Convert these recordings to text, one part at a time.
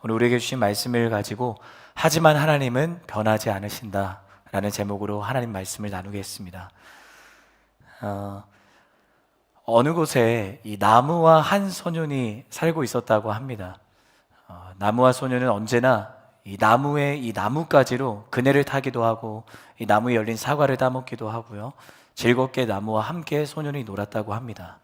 오늘 우리에게 주신 말씀을 가지고 하지만 하나님은 변하지 않으신다 라는 제목으로 하나님 말씀을 나누겠습니다. 어느 곳에 이 나무와 한 소년이 살고 있었다고 합니다. 나무와 소년은 언제나 이 나무의 이 나뭇가지로 그네를 타기도 하고 이 나무에 열린 사과를 따먹기도 하고요, 즐겁게 나무와 함께 소년이 놀았다고 합니다.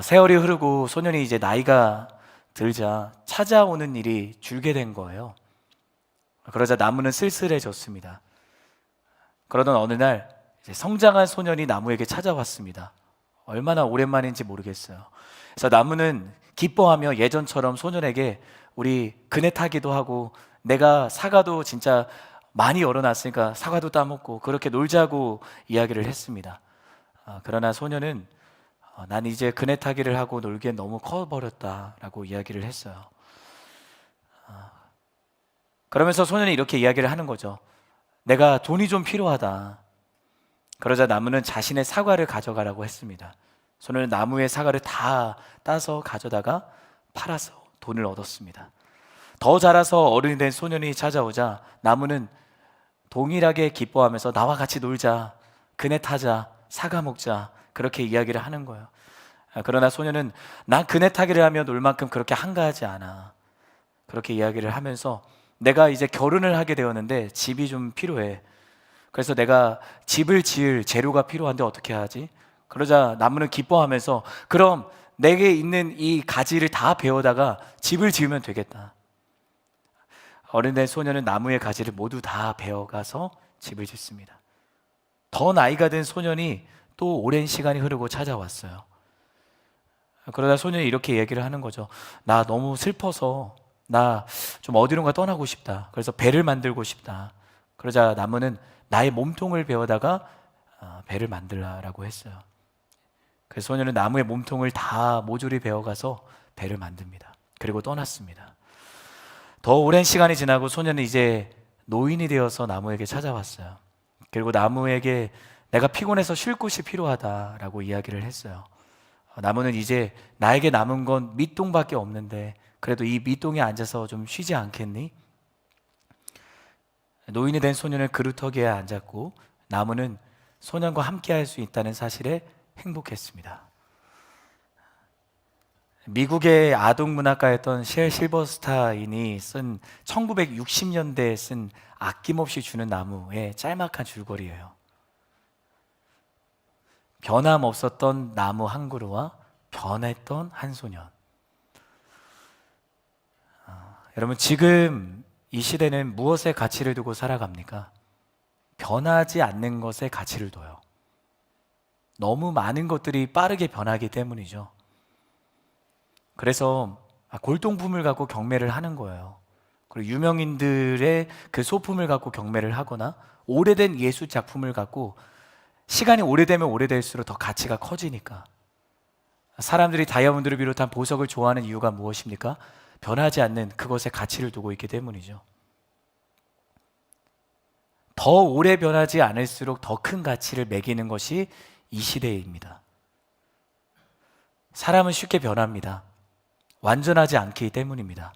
세월이 흐르고 소년이 이제 나이가 들자 찾아오는 일이 줄게 된 거예요. 그러자 나무는 쓸쓸해졌습니다. 그러던 어느 날 이제 성장한 소년이 나무에게 찾아왔습니다. 얼마나 오랜만인지 모르겠어요. 그래서 나무는 기뻐하며 예전처럼 소년에게 우리 그네 타기도 하고 내가 사과도 진짜 많이 열어놨으니까 사과도 따먹고 그렇게 놀자고 이야기를 했습니다. 그러나 소년은 난 이제 그네 타기를 하고 놀기엔 너무 커버렸다라고 이야기를 했어요. 그러면서 소년이 이렇게 이야기를 하는 거죠. 내가 돈이 좀 필요하다. 그러자 나무는 자신의 사과를 가져가라고 했습니다. 소년은 나무의 사과를 다 따서 가져다가 팔아서 돈을 얻었습니다. 더 자라서 어른이 된 소년이 찾아오자 나무는 동일하게 기뻐하면서 나와 같이 놀자, 그네 타자, 사과 먹자, 그렇게 이야기를 하는 거예요. 그러나 소년은 난 그네 타기를 하며 놀 만큼 그렇게 한가하지 않아. 그렇게 이야기를 하면서 내가 이제 결혼을 하게 되었는데 집이 좀 필요해. 그래서 내가 집을 지을 재료가 필요한데 어떻게 하지? 그러자 나무는 기뻐하면서 그럼 내게 있는 이 가지를 다 베어다가 집을 지으면 되겠다. 어린 된 소년은 나무의 가지를 모두 다 베어가서 집을 짓습니다. 더 나이가 든 소년이 또 오랜 시간이 흐르고 찾아왔어요. 그러다 소년이 이렇게 얘기를 하는 거죠. 나 너무 슬퍼서 나 좀 어디론가 떠나고 싶다. 그래서 배를 만들고 싶다. 그러자 나무는 나의 몸통을 베어다가 배를 만들라라고 했어요. 그래서 소년은 나무의 몸통을 다 모조리 베어가서 배를 만듭니다. 그리고 떠났습니다. 더 오랜 시간이 지나고 소년은 이제 노인이 되어서 나무에게 찾아왔어요. 그리고 나무에게 내가 피곤해서 쉴 곳이 필요하다라고 이야기를 했어요. 나무는 이제 나에게 남은 건 밑동밖에 없는데 그래도 이 밑동에 앉아서 좀 쉬지 않겠니? 노인이 된 소년은 그루터기에 앉았고 나무는 소년과 함께 할 수 있다는 사실에 행복했습니다. 미국의 아동문학가였던 쉘 실버스타인이 쓴 1960년대에 쓴 아낌없이 주는 나무의 짤막한 줄거리예요. 변함없었던 나무 한 그루와 변했던 한 소년. 여러분, 지금 이 시대는 무엇에 가치를 두고 살아갑니까? 변하지 않는 것에 가치를 둬요. 너무 많은 것들이 빠르게 변하기 때문이죠. 그래서 골동품을 갖고 경매를 하는 거예요. 그리고 유명인들의 그 소품을 갖고 경매를 하거나 오래된 예술 작품을 갖고 시간이 오래되면 오래될수록 더 가치가 커지니까. 사람들이 다이아몬드를 비롯한 보석을 좋아하는 이유가 무엇입니까? 변하지 않는 그것에 가치를 두고 있기 때문이죠. 더 오래 변하지 않을수록 더 큰 가치를 매기는 것이 이 시대입니다. 사람은 쉽게 변합니다. 완전하지 않기 때문입니다.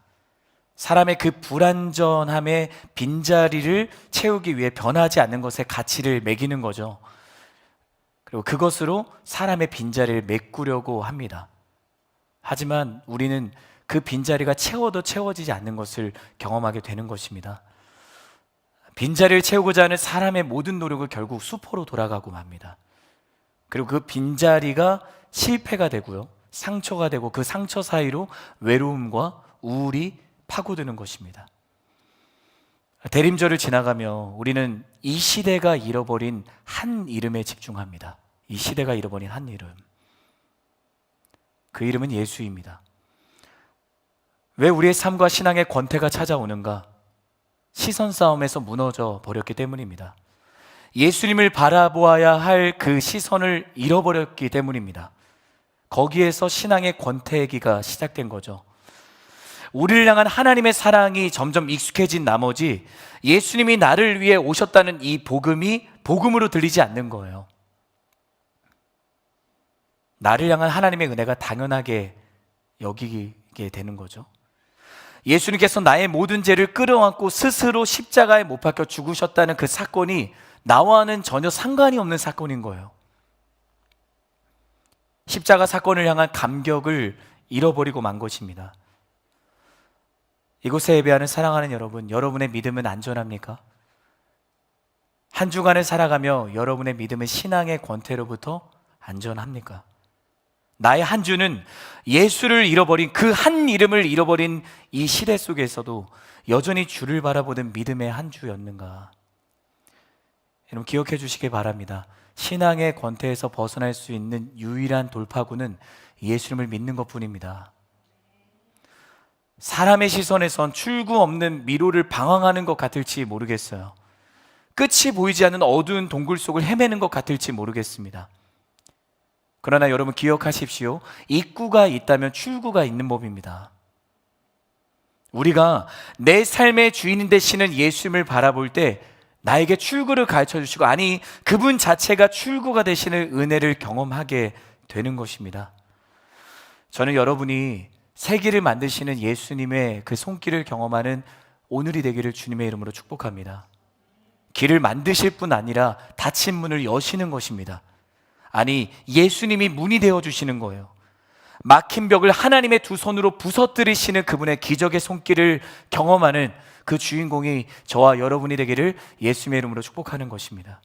사람의 그 불완전함의 빈자리를 채우기 위해 변하지 않는 것에 가치를 매기는 거죠. 그리고 그것으로 사람의 빈자리를 메꾸려고 합니다. 하지만 우리는 그 빈자리가 채워도 채워지지 않는 것을 경험하게 되는 것입니다. 빈자리를 채우고자 하는 사람의 모든 노력은 결국 수포로 돌아가고 맙니다. 그리고 그 빈자리가 실패가 되고요, 상처가 되고 그 상처 사이로 외로움과 우울이 파고드는 것입니다. 대림절을 지나가며 우리는 이 시대가 잃어버린 한 이름에 집중합니다. 이 시대가 잃어버린 한 이름. 그 이름은 예수입니다. 왜 우리의 삶과 신앙의 권태가 찾아오는가? 시선 싸움에서 무너져 버렸기 때문입니다. 예수님을 바라보아야 할 그 시선을 잃어버렸기 때문입니다. 거기에서 신앙의 권태기가 시작된 거죠. 우리를 향한 하나님의 사랑이 점점 익숙해진 나머지 예수님이 나를 위해 오셨다는 이 복음이 복음으로 들리지 않는 거예요. 나를 향한 하나님의 은혜가 당연하게 여기게 되는 거죠. 예수님께서 나의 모든 죄를 끌어안고 스스로 십자가에 못 박혀 죽으셨다는 그 사건이 나와는 전혀 상관이 없는 사건인 거예요. 십자가 사건을 향한 감격을 잃어버리고 만 것입니다. 이곳에 예배하는 사랑하는 여러분, 여러분의 믿음은 안전합니까? 한 주간을 살아가며 여러분의 믿음은 신앙의 권태로부터 안전합니까? 나의 한 주는 예수를 잃어버린, 그 한 이름을 잃어버린 이 시대 속에서도 여전히 주를 바라보는 믿음의 한 주였는가? 여러분 기억해 주시기 바랍니다. 신앙의 권태에서 벗어날 수 있는 유일한 돌파구는 예수님을 믿는 것뿐입니다. 사람의 시선에선 출구 없는 미로를 방황하는 것 같을지 모르겠어요. 끝이 보이지 않는 어두운 동굴 속을 헤매는 것 같을지 모르겠습니다. 그러나 여러분 기억하십시오. 입구가 있다면 출구가 있는 법입니다. 우리가 내 삶의 주인 되시는 예수님을 바라볼 때 나에게 출구를 가르쳐 주시고, 아니 그분 자체가 출구가 되시는 은혜를 경험하게 되는 것입니다. 저는 여러분이 새 길을 만드시는 예수님의 그 손길을 경험하는 오늘이 되기를 주님의 이름으로 축복합니다. 길을 만드실 뿐 아니라 닫힌 문을 여시는 것입니다. 아니 예수님이 문이 되어주시는 거예요. 막힌 벽을 하나님의 두 손으로 부서뜨리시는 그분의 기적의 손길을 경험하는 그 주인공이 저와 여러분이 되기를 예수님의 이름으로 축복하는 것입니다.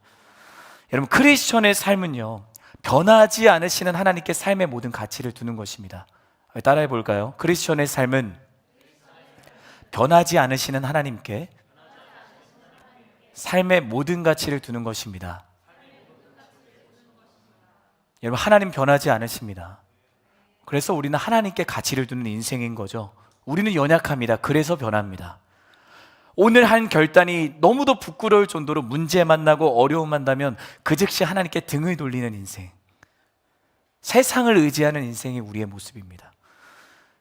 여러분 크리스천의 삶은요, 변하지 않으시는 하나님께 삶의 모든 가치를 두는 것입니다. 따라해 볼까요? 크리스천의 삶은 변하지 않으시는 하나님께 삶의 모든 가치를 두는 것입니다. 여러분 하나님 변하지 않으십니다. 그래서 우리는 하나님께 가치를 두는 인생인 거죠. 우리는 연약합니다. 그래서 변합니다. 오늘 한 결단이 너무도 부끄러울 정도로 문제 만나고 어려움 만나면 그 즉시 하나님께 등을 돌리는 인생, 세상을 의지하는 인생이 우리의 모습입니다.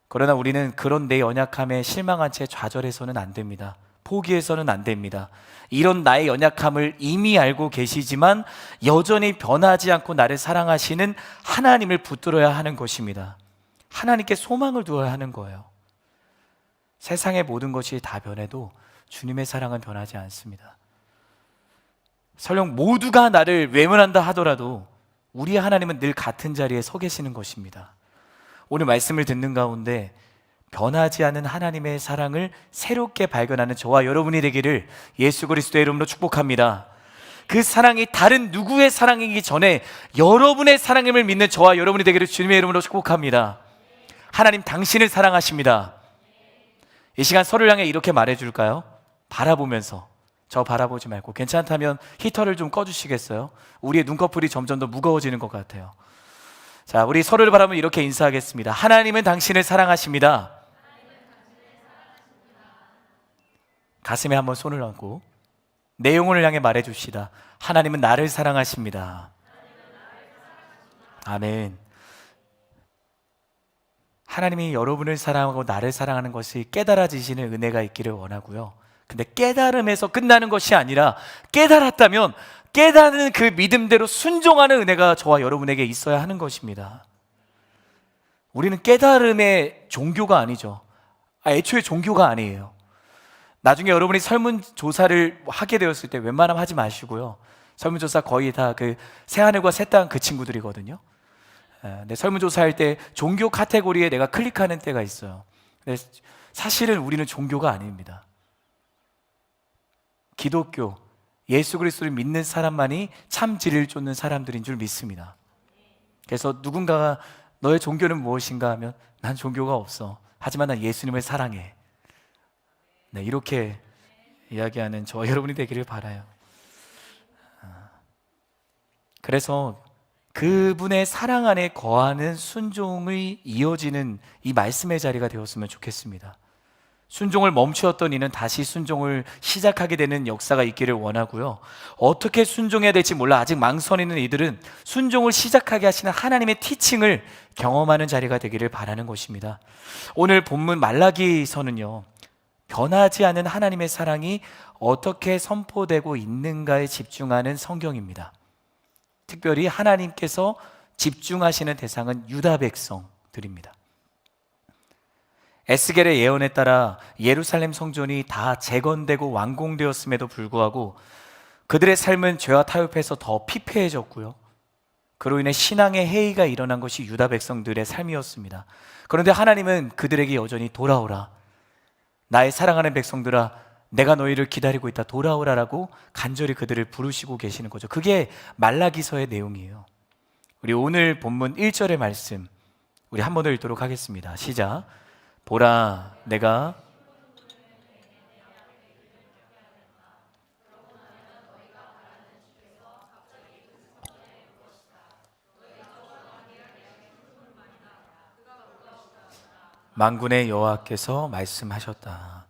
그러나 우리는 그런 내 연약함에 실망한 채 좌절해서는 안 됩니다. 포기해서는 안 됩니다. 이런 나의 연약함을 이미 알고 계시지만 여전히 변하지 않고 나를 사랑하시는 하나님을 붙들어야 하는 것입니다. 하나님께 소망을 두어야 하는 거예요. 세상의 모든 것이 다 변해도 주님의 사랑은 변하지 않습니다. 설령 모두가 나를 외면한다 하더라도 우리 하나님은 늘 같은 자리에 서 계시는 것입니다. 오늘 말씀을 듣는 가운데 변하지 않은 하나님의 사랑을 새롭게 발견하는 저와 여러분이 되기를 예수 그리스도의 이름으로 축복합니다. 그 사랑이 다른 누구의 사랑이기 전에 여러분의 사랑임을 믿는 저와 여러분이 되기를 주님의 이름으로 축복합니다. 하나님 당신을 사랑하십니다. 이 시간 서로를 향해 이렇게 말해줄까요? 바라보면서, 저 바라보지 말고, 괜찮다면 히터를 좀 꺼주시겠어요? 우리의 눈꺼풀이 점점 더 무거워지는 것 같아요. 자, 우리 서로를 바라보면 이렇게 인사하겠습니다. 하나님은 당신을 사랑하십니다. 가슴에 한번 손을 얹고 내 영혼을 향해 말해줍시다. 하나님은 나를 사랑하십니다. 아멘. 하나님이 여러분을 사랑하고 나를 사랑하는 것이 깨달아지시는 은혜가 있기를 원하고요. 근데 깨달음에서 끝나는 것이 아니라 깨달았다면 깨닫는 그 믿음대로 순종하는 은혜가 저와 여러분에게 있어야 하는 것입니다. 우리는 깨달음의 종교가 아니죠. 애초에 종교가 아니에요. 나중에 여러분이 설문조사를 하게 되었을 때 웬만하면 하지 마시고요. 설문조사 거의 다 그 새하늘과 새 땅 그 친구들이거든요. 근데 설문조사할 때 종교 카테고리에 내가 클릭하는 때가 있어요. 근데 사실은 우리는 종교가 아닙니다. 기독교, 예수 그리스도를 믿는 사람만이 참 진리를 쫓는 사람들인 줄 믿습니다. 그래서 누군가가 너의 종교는 무엇인가 하면 난 종교가 없어. 하지만 난 예수님을 사랑해. 네, 이렇게 이야기하는 저와 여러분이 되기를 바라요. 그래서 그분의 사랑 안에 거하는 순종이 이어지는 이 말씀의 자리가 되었으면 좋겠습니다. 순종을 멈추었던 이는 다시 순종을 시작하게 되는 역사가 있기를 원하고요. 어떻게 순종해야 될지 몰라 아직 망설이는 이들은 순종을 시작하게 하시는 하나님의 티칭을 경험하는 자리가 되기를 바라는 것입니다. 오늘 본문 말라기서는요, 변하지 않은 하나님의 사랑이 어떻게 선포되고 있는가에 집중하는 성경입니다. 특별히 하나님께서 집중하시는 대상은 유다 백성들입니다. 에스겔의 예언에 따라 예루살렘 성전이 다 재건되고 완공되었음에도 불구하고 그들의 삶은 죄와 타협해서 더 피폐해졌고요. 그로 인해 신앙의 해이가 일어난 것이 유다 백성들의 삶이었습니다. 그런데 하나님은 그들에게 여전히 돌아오라, 나의 사랑하는 백성들아, 내가 너희를 기다리고 있다, 돌아오라라고 간절히 그들을 부르시고 계시는 거죠. 그게 말라기서의 내용이에요. 우리 오늘 본문 1절의 말씀 우리 한 번 더 읽도록 하겠습니다. 시작. 보라, 내가 만군의 여호와께서 말씀하셨다.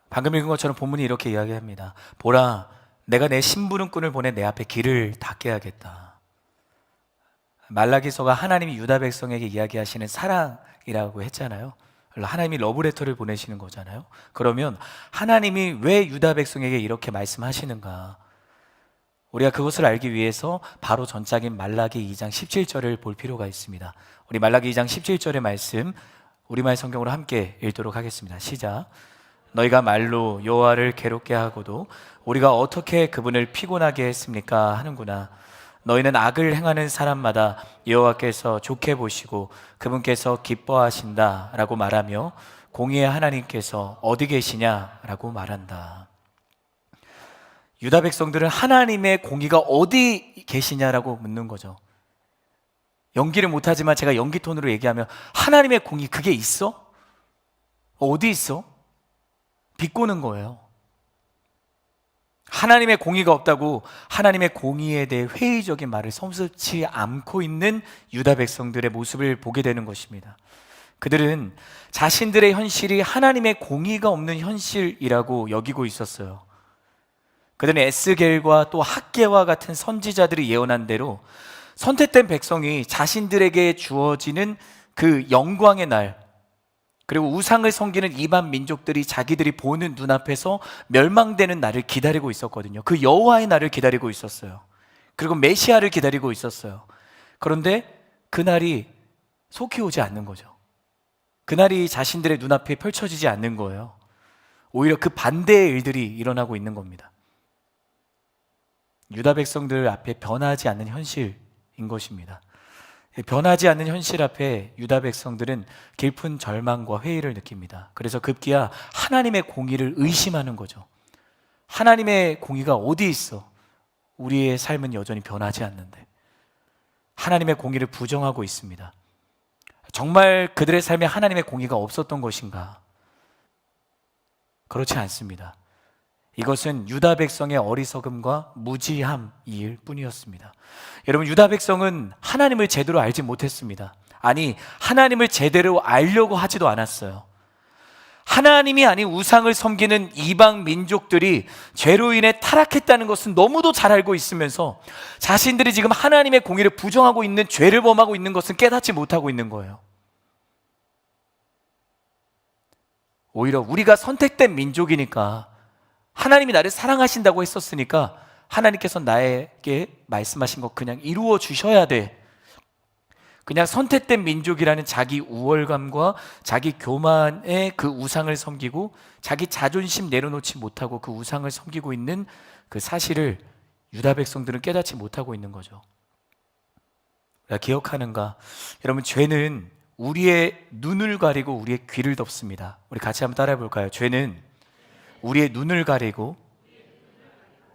방금 읽은 것처럼 본문이 이렇게 이야기합니다. 보라, 내가 내 심부름꾼을 보내 내 앞에 길을 닦게 하겠다. 말라기서가 하나님이 유다 백성에게 이야기하시는 사랑이라고 했잖아요. 하나님이 러브레터를 보내시는 거잖아요. 그러면 하나님이 왜 유다 백성에게 이렇게 말씀하시는가? 우리가 그것을 알기 위해서 바로 전작인 말라기 2장 17절을 볼 필요가 있습니다. 우리 말라기 2장 17절의 말씀 우리말 성경으로 함께 읽도록 하겠습니다. 시작. 너희가 말로 여호와를 괴롭게 하고도 우리가 어떻게 그분을 피곤하게 했습니까? 하는구나. 너희는 악을 행하는 사람마다 여호와께서 좋게 보시고 그분께서 기뻐하신다 라고 말하며 공의의 하나님께서 어디 계시냐 라고 말한다. 유다 백성들은 하나님의 공의가 어디 계시냐라고 묻는 거죠. 연기를 못하지만 제가 연기 톤으로 얘기하면 하나님의 공의 그게 있어? 어디 있어? 비꼬는 거예요. 하나님의 공의가 없다고 하나님의 공의에 대해 회의적인 말을 섭섭치 않고 있는 유다 백성들의 모습을 보게 되는 것입니다. 그들은 자신들의 현실이 하나님의 공의가 없는 현실이라고 여기고 있었어요. 그들은 에스겔과 또 학개와 같은 선지자들이 예언한 대로 선택된 백성이 자신들에게 주어지는 그 영광의 날, 그리고 우상을 섬기는 이방 민족들이 자기들이 보는 눈앞에서 멸망되는 날을 기다리고 있었거든요. 그 여호와의 날을 기다리고 있었어요. 그리고 메시아를 기다리고 있었어요. 그런데 그날이 속히 오지 않는 거죠. 그날이 자신들의 눈앞에 펼쳐지지 않는 거예요. 오히려 그 반대의 일들이 일어나고 있는 겁니다. 유다 백성들 앞에 변하지 않는 현실인 것입니다. 변하지 않는 현실 앞에 유다 백성들은 깊은 절망과 회의를 느낍니다. 그래서 급기야 하나님의 공의를 의심하는 거죠. 하나님의 공의가 어디 있어? 우리의 삶은 여전히 변하지 않는데 하나님의 공의를 부정하고 있습니다. 정말 그들의 삶에 하나님의 공의가 없었던 것인가? 그렇지 않습니다. 이것은 유다 백성의 어리석음과 무지함일 뿐이었습니다. 여러분, 유다 백성은 하나님을 제대로 알지 못했습니다. 아니, 하나님을 제대로 알려고 하지도 않았어요. 하나님이 아닌 우상을 섬기는 이방 민족들이 죄로 인해 타락했다는 것은 너무도 잘 알고 있으면서 자신들이 지금 하나님의 공의를 부정하고 있는, 죄를 범하고 있는 것은 깨닫지 못하고 있는 거예요. 오히려 우리가 선택된 민족이니까, 하나님이 나를 사랑하신다고 했었으니까 하나님께서 나에게 말씀하신 거 그냥 이루어 주셔야 돼, 그냥 선택된 민족이라는 자기 우월감과 자기 교만의 그 우상을 섬기고 자기 자존심 내려놓지 못하고 그 우상을 섬기고 있는 그 사실을 유다 백성들은 깨닫지 못하고 있는 거죠. 우리가 기억하는가? 여러분, 죄는 우리의 눈을 가리고 우리의 귀를 덮습니다. 우리 같이 한번 따라해 볼까요? 죄는 우리의 눈을 가리고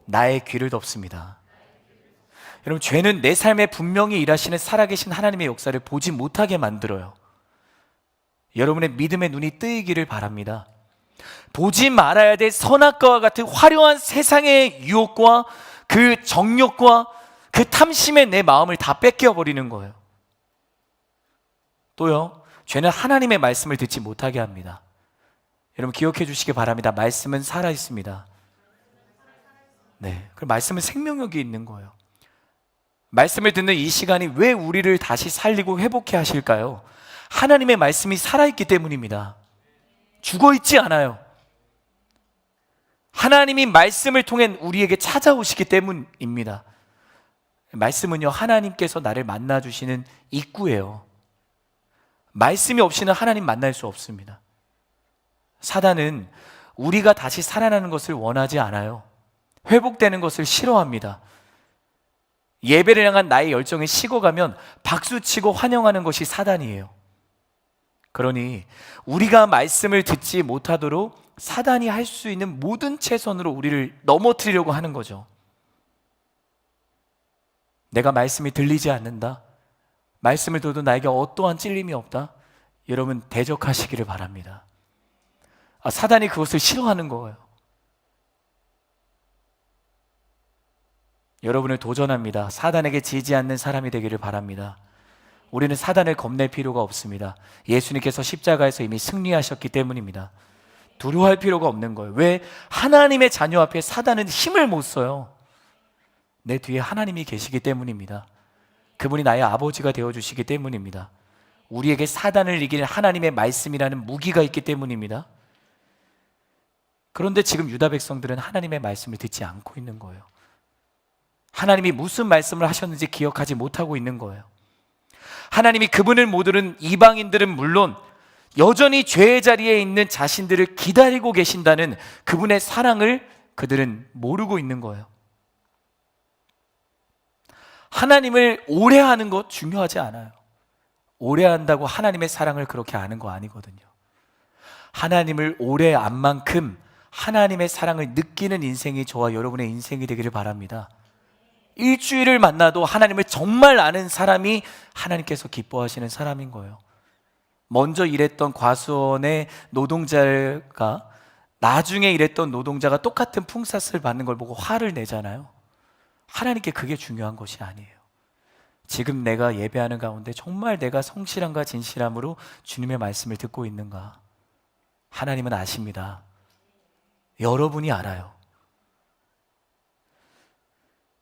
나의 귀를 덮습니다. 여러분, 죄는 내 삶에 분명히 일하시는 살아계신 하나님의 역사를 보지 못하게 만들어요. 여러분의 믿음의 눈이 뜨이기를 바랍니다. 보지 말아야 될 선악과와 같은 화려한 세상의 유혹과 그 정욕과 그 탐심에 내 마음을 다 뺏겨버리는 거예요. 또요, 죄는 하나님의 말씀을 듣지 못하게 합니다. 여러분, 기억해 주시기 바랍니다. 말씀은 살아있습니다. 네, 그 말씀은 생명력이 있는 거예요. 말씀을 듣는 이 시간이 왜 우리를 다시 살리고 회복해 하실까요? 하나님의 말씀이 살아있기 때문입니다. 죽어있지 않아요. 하나님이 말씀을 통해 우리에게 찾아오시기 때문입니다. 말씀은요, 하나님께서 나를 만나주시는 입구예요. 말씀이 없이는 하나님 만날 수 없습니다. 사단은 우리가 다시 살아나는 것을 원하지 않아요. 회복되는 것을 싫어합니다. 예배를 향한 나의 열정이 식어가면 박수치고 환영하는 것이 사단이에요. 그러니 우리가 말씀을 듣지 못하도록 사단이 할 수 있는 모든 최선으로 우리를 넘어뜨리려고 하는 거죠. 내가 말씀이 들리지 않는다, 말씀을 들어도 나에게 어떠한 찔림이 없다, 여러분 대적하시기를 바랍니다. 사단이 그것을 싫어하는 거예요. 여러분을 도전합니다. 사단에게 지지 않는 사람이 되기를 바랍니다. 우리는 사단을 겁낼 필요가 없습니다. 예수님께서 십자가에서 이미 승리하셨기 때문입니다. 두려워할 필요가 없는 거예요. 왜? 하나님의 자녀 앞에 사단은 힘을 못 써요. 내 뒤에 하나님이 계시기 때문입니다. 그분이 나의 아버지가 되어주시기 때문입니다. 우리에게 사단을 이기는 하나님의 말씀이라는 무기가 있기 때문입니다. 그런데 지금 유다 백성들은 하나님의 말씀을 듣지 않고 있는 거예요. 하나님이 무슨 말씀을 하셨는지 기억하지 못하고 있는 거예요. 하나님이 그분을 모르는 이방인들은 물론 여전히 죄의 자리에 있는 자신들을 기다리고 계신다는 그분의 사랑을 그들은 모르고 있는 거예요. 하나님을 오래하는 것 중요하지 않아요. 오래한다고 하나님의 사랑을 그렇게 아는 거 아니거든요. 하나님을 오래 안 만큼 하나님의 사랑을 느끼는 인생이 저와 여러분의 인생이 되기를 바랍니다. 일주일을 만나도 하나님을 정말 아는 사람이 하나님께서 기뻐하시는 사람인 거예요. 먼저 일했던 과수원의 노동자가 나중에 일했던 노동자가 똑같은 품삯을 받는 걸 보고 화를 내잖아요. 하나님께 그게 중요한 것이 아니에요. 지금 내가 예배하는 가운데 정말 내가 성실함과 진실함으로 주님의 말씀을 듣고 있는가? 하나님은 아십니다. 여러분이 알아요.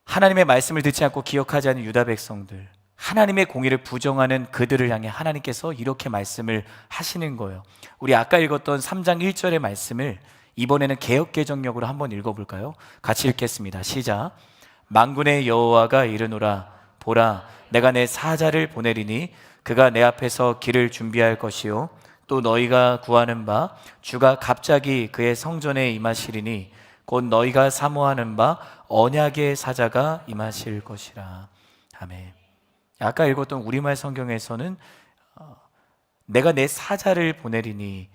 하나님의 말씀을 듣지 않고 기억하지 않는 유다 백성들, 하나님의 공의를 부정하는 그들을 향해 하나님께서 이렇게 말씀을 하시는 거예요. 우리 아까 읽었던 3장 1절의 말씀을 이번에는 개역개정역으로 한번 읽어볼까요? 같이 읽겠습니다. 시작. 만군의 여호와가 이르노라, 보라, 내가 내 사자를 보내리니 그가 내 앞에서 길을 준비할 것이요 또 너희가 구하는 바 주가 갑자기 그의 성전에 임하시리니 곧 너희가 사모하는 바 언약의 사자가 임하실 것이라. 아멘. 아까 읽었던 우리말 성경에서는 내가 내 사자를 보내리니,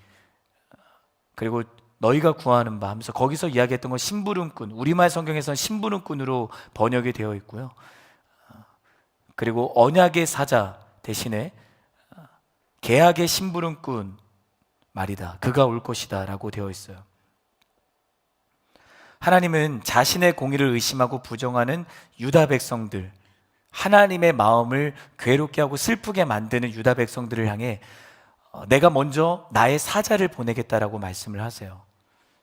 그리고 너희가 구하는 바 하면서 거기서 이야기했던 건 심부름꾼, 우리말 성경에서는 심부름꾼으로 번역이 되어 있고요. 그리고 언약의 사자 대신에 계약의 심부름꾼 말이다, 그가 올 것이다 라고 되어 있어요. 하나님은 자신의 공의를 의심하고 부정하는 유다 백성들, 하나님의 마음을 괴롭게 하고 슬프게 만드는 유다 백성들을 향해 내가 먼저 나의 사자를 보내겠다라고 말씀을 하세요.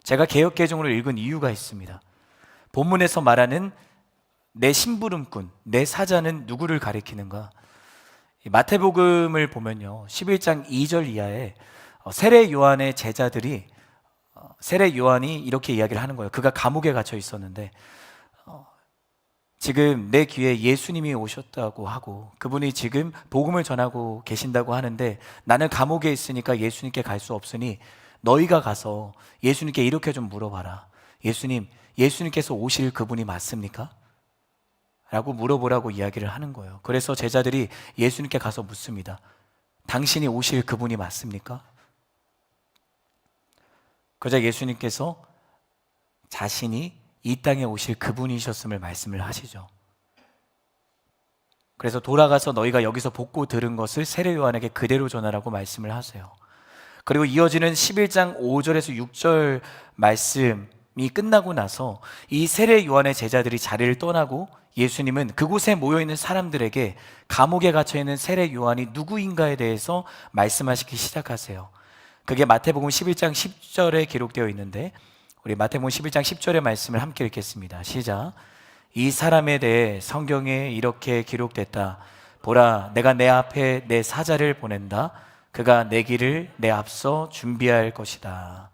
제가 개역개정으로 읽은 이유가 있습니다. 본문에서 말하는 내 심부름꾼, 내 사자는 누구를 가리키는가? 마태복음을 보면요, 11장 2절 이하에 세례 요한의 제자들이, 세례 요한이 이렇게 이야기를 하는 거예요. 그가 감옥에 갇혀 있었는데 지금 내 귀에 예수님이 오셨다고 하고 그분이 지금 복음을 전하고 계신다고 하는데 나는 감옥에 있으니까 예수님께 갈 수 없으니 너희가 가서 예수님께 이렇게 좀 물어봐라. 예수님께서 오실 그분이 맞습니까? 라고 물어보라고 이야기를 하는 거예요. 그래서 제자들이 예수님께 가서 묻습니다. 당신이 오실 그분이 맞습니까? 그러자 예수님께서 자신이 이 땅에 오실 그분이셨음을 말씀을 하시죠. 그래서 돌아가서 너희가 여기서 보고 들은 것을 세례 요한에게 그대로 전하라고 말씀을 하세요. 그리고 이어지는 11장 5절에서 6절 말씀이 끝나고 나서 이 세례 요한의 제자들이 자리를 떠나고 예수님은 그곳에 모여있는 사람들에게 감옥에 갇혀있는 세례 요한이 누구인가에 대해서 말씀하시기 시작하세요. 그게 마태복음 11장 10절에 기록되어 있는데 우리 마태복음 11장 10절의 말씀을 함께 읽겠습니다. 시작. 이 사람에 대해 성경에 이렇게 기록됐다. 보라, 내가 내 앞에 내 사자를 보낸다. 그가 내 길을 내 앞서 준비할 것이다.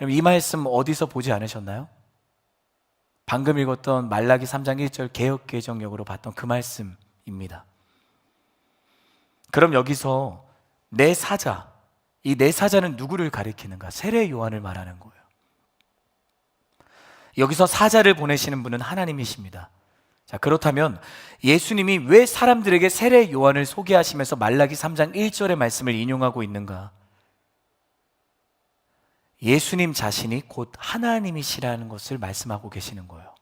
여러분, 이 말씀 어디서 보지 않으셨나요? 방금 읽었던 말라기 3장 1절 개역개정역으로 봤던 그 말씀입니다. 그럼 여기서 내 사자, 이 내 사자는 누구를 가리키는가? 세례 요한을 말하는 거예요. 여기서 사자를 보내시는 분은 하나님이십니다. 자, 그렇다면 예수님이 왜 사람들에게 세례 요한을 소개하시면서 말라기 3장 1절의 말씀을 인용하고 있는가? 예수님 자신이 곧 하나님이시라는 것을 말씀하고 계시는 거예요.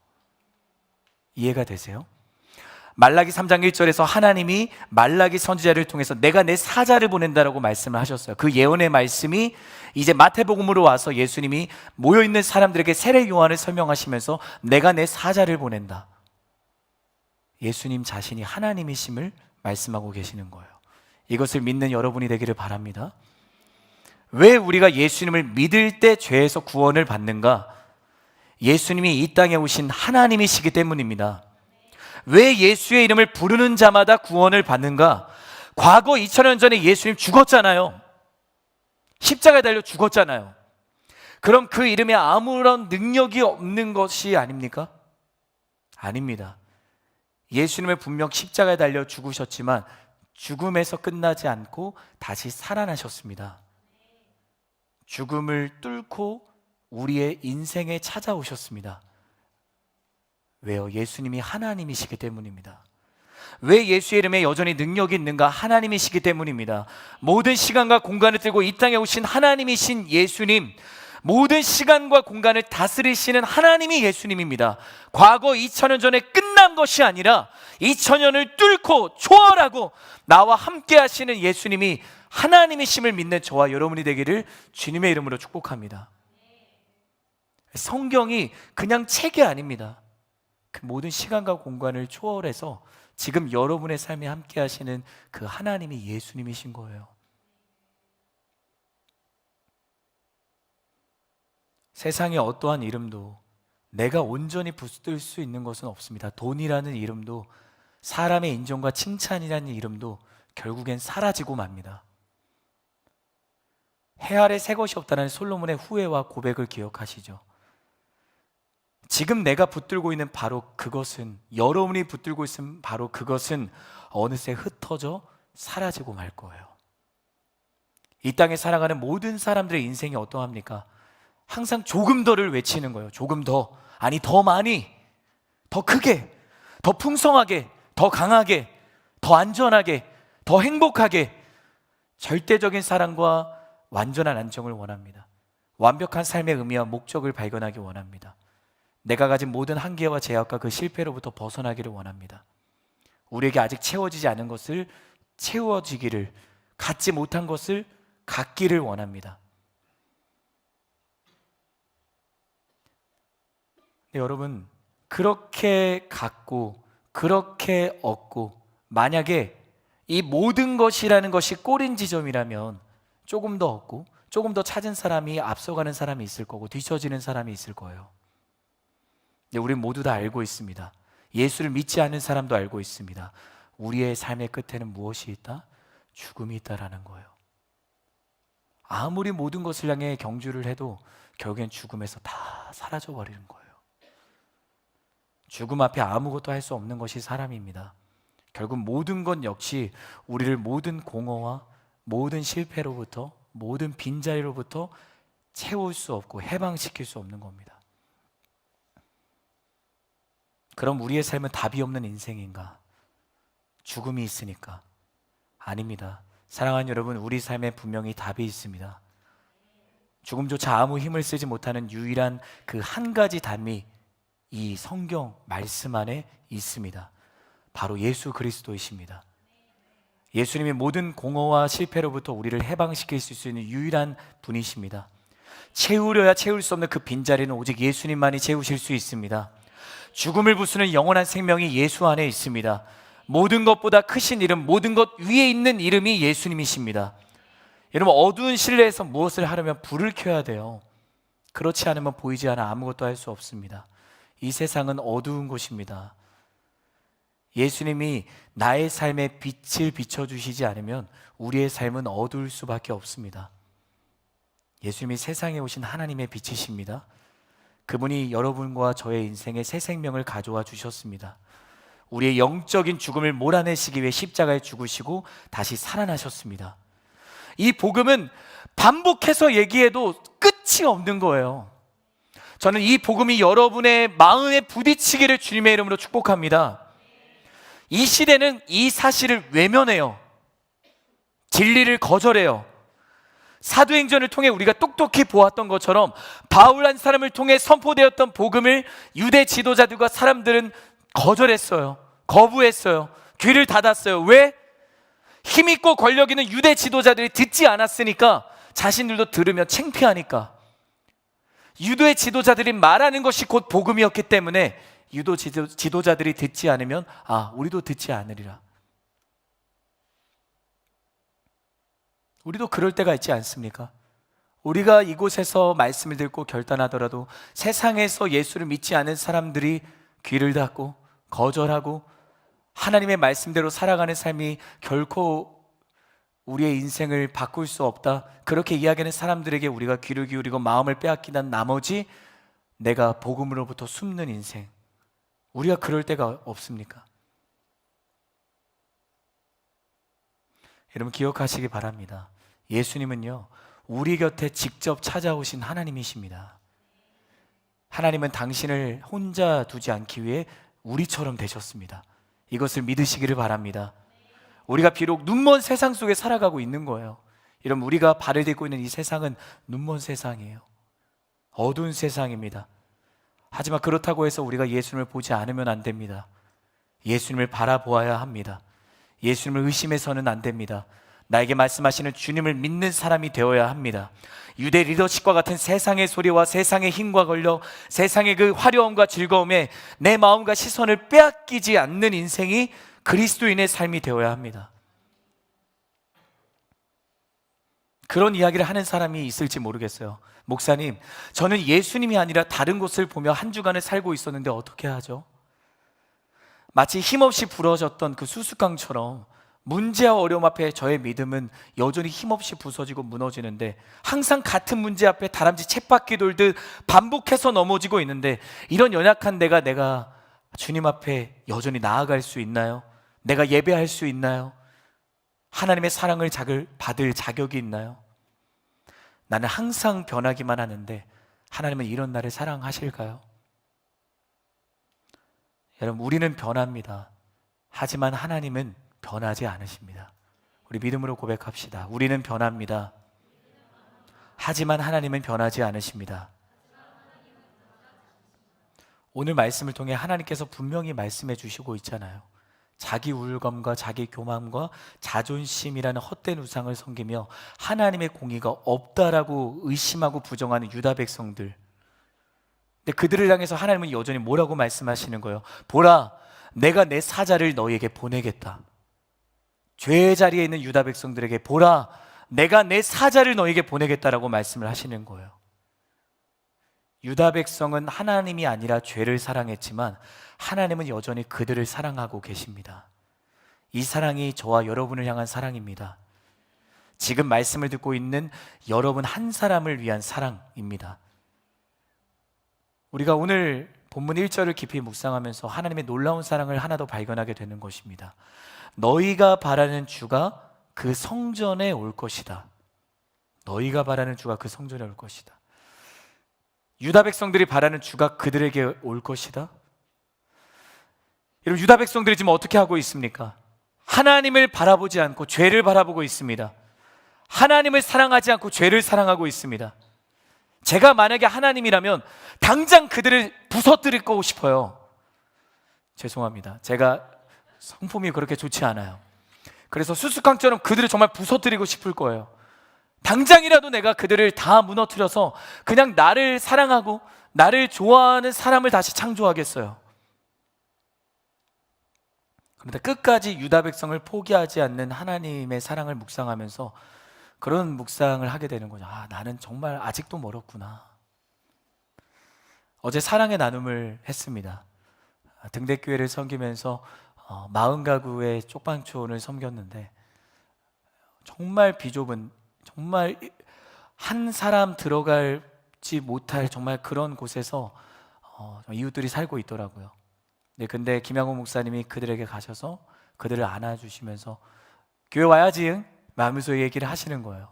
이해가 되세요? 말라기 3장 1절에서 하나님이 말라기 선지자를 통해서 내가 내 사자를 보낸다라고 말씀을 하셨어요. 그 예언의 말씀이 이제 마태복음으로 와서 예수님이 모여있는 사람들에게 세례 요한을 설명하시면서 내가 내 사자를 보낸다. 예수님 자신이 하나님이심을 말씀하고 계시는 거예요. 이것을 믿는 여러분이 되기를 바랍니다. 왜 우리가 예수님을 믿을 때 죄에서 구원을 받는가? 예수님이 이 땅에 오신 하나님이시기 때문입니다. 왜 예수의 이름을 부르는 자마다 구원을 받는가? 과거 2000년 전에 예수님 죽었잖아요. 십자가에 달려 죽었잖아요. 그럼 그 이름에 아무런 능력이 없는 것이 아닙니까? 아닙니다. 예수님은 분명 십자가에 달려 죽으셨지만 죽음에서 끝나지 않고 다시 살아나셨습니다. 죽음을 뚫고 우리의 인생에 찾아오셨습니다. 왜요? 예수님이 하나님이시기 때문입니다. 왜 예수의 이름에 여전히 능력이 있는가? 하나님이시기 때문입니다. 모든 시간과 공간을 들고 이 땅에 오신 하나님이신 예수님, 모든 시간과 공간을 다스리시는 하나님이 예수님입니다. 과거 2000년 전에 끝난 것이 아니라 2000년을 뚫고 초월하고 나와 함께 하시는 예수님이 하나님이심을 믿는 저와 여러분이 되기를 주님의 이름으로 축복합니다. 성경이 그냥 책이 아닙니다. 그 모든 시간과 공간을 초월해서 지금 여러분의 삶에 함께 하시는 그 하나님이 예수님이신 거예요. 세상의 어떠한 이름도 내가 온전히 붙들 수 있는 것은 없습니다. 돈이라는 이름도, 사람의 인정과 칭찬이라는 이름도 결국엔 사라지고 맙니다. 해 아래 새 것이 없다는 솔로몬의 후회와 고백을 기억하시죠? 지금 내가 붙들고 있는 바로 그것은, 여러분이 붙들고 있는 바로 그것은 어느새 흩어져 사라지고 말 거예요. 이 땅에 살아가는 모든 사람들의 인생이 어떠합니까? 항상 조금 더를 외치는 거예요. 조금 더, 아니 더 많이, 더 크게, 더 풍성하게, 더 강하게, 더 안전하게, 더 행복하게. 절대적인 사랑과 완전한 안정을 원합니다. 완벽한 삶의 의미와 목적을 발견하기 원합니다. 내가 가진 모든 한계와 제약과 그 실패로부터 벗어나기를 원합니다. 우리에게 아직 채워지지 않은 것을 채워지기를, 갖지 못한 것을 갖기를 원합니다. 네, 여러분, 그렇게 갖고 그렇게 얻고, 만약에 이 모든 것이라는 것이 꼬린 지점이라면 조금 더 얻고 조금 더 찾은 사람이 앞서가는 사람이 있을 거고 뒤처지는 사람이 있을 거예요. 근데 우리 모두 다 알고 있습니다. 예수를 믿지 않는 사람도 알고 있습니다. 우리의 삶의 끝에는 무엇이 있다? 죽음이 있다라는 거예요. 아무리 모든 것을 향해 경주를 해도 결국엔 죽음에서 다 사라져 버리는 거예요. 죽음 앞에 아무것도 할 수 없는 것이 사람입니다. 결국 모든 것 역시 우리를 모든 공허와 모든 실패로부터, 모든 빈자리로부터 채울 수 없고 해방시킬 수 없는 겁니다. 그럼 우리의 삶은 답이 없는 인생인가? 죽음이 있으니까? 아닙니다. 사랑하는 여러분, 우리 삶에 분명히 답이 있습니다. 죽음조차 아무 힘을 쓰지 못하는 유일한 그 한 가지 답이 이 성경 말씀 안에 있습니다. 바로 예수 그리스도이십니다. 예수님이 모든 공허와 실패로부터 우리를 해방시킬 수 있는 유일한 분이십니다. 채우려야 채울 수 없는 그 빈자리는 오직 예수님만이 채우실 수 있습니다. 죽음을 부수는 영원한 생명이 예수 안에 있습니다. 모든 것보다 크신 이름, 모든 것 위에 있는 이름이 예수님이십니다. 여러분, 어두운 실내에서 무엇을 하려면 불을 켜야 돼요. 그렇지 않으면 보이지 않아 아무것도 할 수 없습니다. 이 세상은 어두운 곳입니다. 예수님이 나의 삶에 빛을 비춰주시지 않으면 우리의 삶은 어두울 수밖에 없습니다. 예수님이 세상에 오신 하나님의 빛이십니다. 그분이 여러분과 저의 인생에 새 생명을 가져와 주셨습니다. 우리의 영적인 죽음을 몰아내시기 위해 십자가에 죽으시고 다시 살아나셨습니다. 이 복음은 반복해서 얘기해도 끝이 없는 거예요. 저는 이 복음이 여러분의 마음에 부딪히기를 주님의 이름으로 축복합니다. 이 시대는 이 사실을 외면해요. 진리를 거절해요. 사도행전을 통해 우리가 똑똑히 보았던 것처럼 바울 한 사람을 통해 선포되었던 복음을 유대 지도자들과 사람들은 거절했어요. 거부했어요. 귀를 닫았어요. 왜? 힘있고 권력 있는 유대 지도자들이 듣지 않았으니까, 자신들도 들으면 창피하니까. 유대 지도자들이 말하는 것이 곧 복음이었기 때문에 유도 지도자들이 듣지 않으면 우리도 듣지 않으리라. 우리도 그럴 때가 있지 않습니까? 우리가 이곳에서 말씀을 듣고 결단하더라도 세상에서 예수를 믿지 않은 사람들이 귀를 닫고 거절하고 하나님의 말씀대로 살아가는 삶이 결코 우리의 인생을 바꿀 수 없다, 그렇게 이야기하는 사람들에게 우리가 귀를 기울이고 마음을 빼앗기는 나머지 내가 복음으로부터 숨는 인생, 우리가 그럴 때가 없습니까? 여러분 기억하시기 바랍니다. 예수님은요, 우리 곁에 직접 찾아오신 하나님이십니다. 하나님은 당신을 혼자 두지 않기 위해 우리처럼 되셨습니다. 이것을 믿으시기를 바랍니다. 우리가 비록 눈먼 세상 속에 살아가고 있는 거예요. 여러분, 우리가 발을 딛고 있는 이 세상은 눈먼 세상이에요. 어두운 세상입니다. 하지만 그렇다고 해서 우리가 예수님을 보지 않으면 안 됩니다. 예수님을 바라보아야 합니다. 예수님을 의심해서는 안 됩니다. 나에게 말씀하시는 주님을 믿는 사람이 되어야 합니다. 유대 리더십과 같은 세상의 소리와 세상의 힘과 걸려 세상의 그 화려함과 즐거움에 내 마음과 시선을 빼앗기지 않는 인생이 그리스도인의 삶이 되어야 합니다. 그런 이야기를 하는 사람이 있을지 모르겠어요. 목사님, 저는 예수님이 아니라 다른 곳을 보며 한 주간을 살고 있었는데 어떻게 하죠? 마치 힘없이 부러졌던 그 수수깡처럼 문제와 어려움 앞에 저의 믿음은 여전히 힘없이 부서지고 무너지는데, 항상 같은 문제 앞에 다람쥐 쳇바퀴 돌듯 반복해서 넘어지고 있는데, 이런 연약한 내가 주님 앞에 여전히 나아갈 수 있나요? 내가 예배할 수 있나요? 하나님의 사랑을 받을 자격이 있나요? 나는 항상 변하기만 하는데 하나님은 이런 나를 사랑하실까요? 여러분, 우리는 변합니다. 하지만 하나님은 변하지 않으십니다. 우리 믿음으로 고백합시다. 우리는 변합니다. 하지만 하나님은 변하지 않으십니다. 오늘 말씀을 통해 하나님께서 분명히 말씀해 주시고 있잖아요. 자기 우울감과 자기 교만과 자존심이라는 헛된 우상을 섬기며 하나님의 공의가 없다라고 의심하고 부정하는 유다 백성들, 근데 그들을 향해서 하나님은 여전히 뭐라고 말씀하시는 거예요? 보라, 내가 내 사자를 너희에게 보내겠다. 죄의 자리에 있는 유다 백성들에게 보라, 내가 내 사자를 너희에게 보내겠다라고 말씀을 하시는 거예요. 유다 백성은 하나님이 아니라 죄를 사랑했지만 하나님은 여전히 그들을 사랑하고 계십니다. 이 사랑이 저와 여러분을 향한 사랑입니다. 지금 말씀을 듣고 있는 여러분 한 사람을 위한 사랑입니다. 우리가 오늘 본문 1절을 깊이 묵상하면서 하나님의 놀라운 사랑을 하나 더 발견하게 되는 것입니다. 너희가 바라는 주가 그 성전에 올 것이다. 너희가 바라는 주가 그 성전에 올 것이다. 유다 백성들이 바라는 주가 그들에게 올 것이다. 여러분, 유다 백성들이 지금 어떻게 하고 있습니까? 하나님을 바라보지 않고 죄를 바라보고 있습니다. 하나님을 사랑하지 않고 죄를 사랑하고 있습니다. 제가 만약에 하나님이라면 당장 그들을 부서뜨리고 싶어요. 죄송합니다. 제가 성품이 그렇게 좋지 않아요. 그래서 수수깡처럼 그들을 정말 부서뜨리고 싶을 거예요. 당장이라도 내가 그들을 다 무너뜨려서 그냥 나를 사랑하고 나를 좋아하는 사람을 다시 창조하겠어요. 그런데 끝까지 유다 백성을 포기하지 않는 하나님의 사랑을 묵상하면서 그런 묵상을 하게 되는 거죠. 나는 정말 아직도 멀었구나. 어제 사랑의 나눔을 했습니다. 등대교회를 섬기면서 40가구의 쪽방촌을 섬겼는데, 정말 비좁은, 정말 한 사람 들어가지 못할 정말 그런 곳에서 이웃들이 살고 있더라고요. 네, 근데 김양호 목사님이 그들에게 가셔서 그들을 안아주시면서 교회 와야지 응? 하면서 얘기를 하시는 거예요.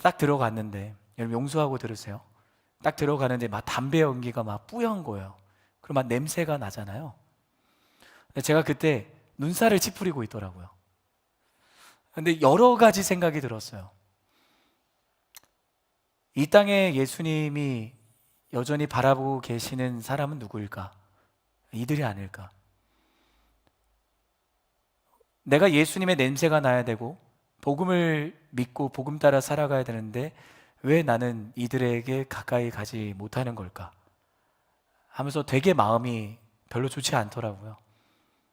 딱 들어갔는데, 여러분 용서하고 들으세요. 딱 들어가는데 막 담배 연기가 막 뿌연 거예요. 그리고 막 냄새가 나잖아요. 근데 제가 그때 눈살을 찌푸리고 있더라고요. 근데 여러 가지 생각이 들었어요. 이 땅에 예수님이 여전히 바라보고 계시는 사람은 누구일까? 이들이 아닐까? 내가 예수님의 냄새가 나야 되고 복음을 믿고 복음 따라 살아가야 되는데 왜 나는 이들에게 가까이 가지 못하는 걸까? 하면서 되게 마음이 별로 좋지 않더라고요.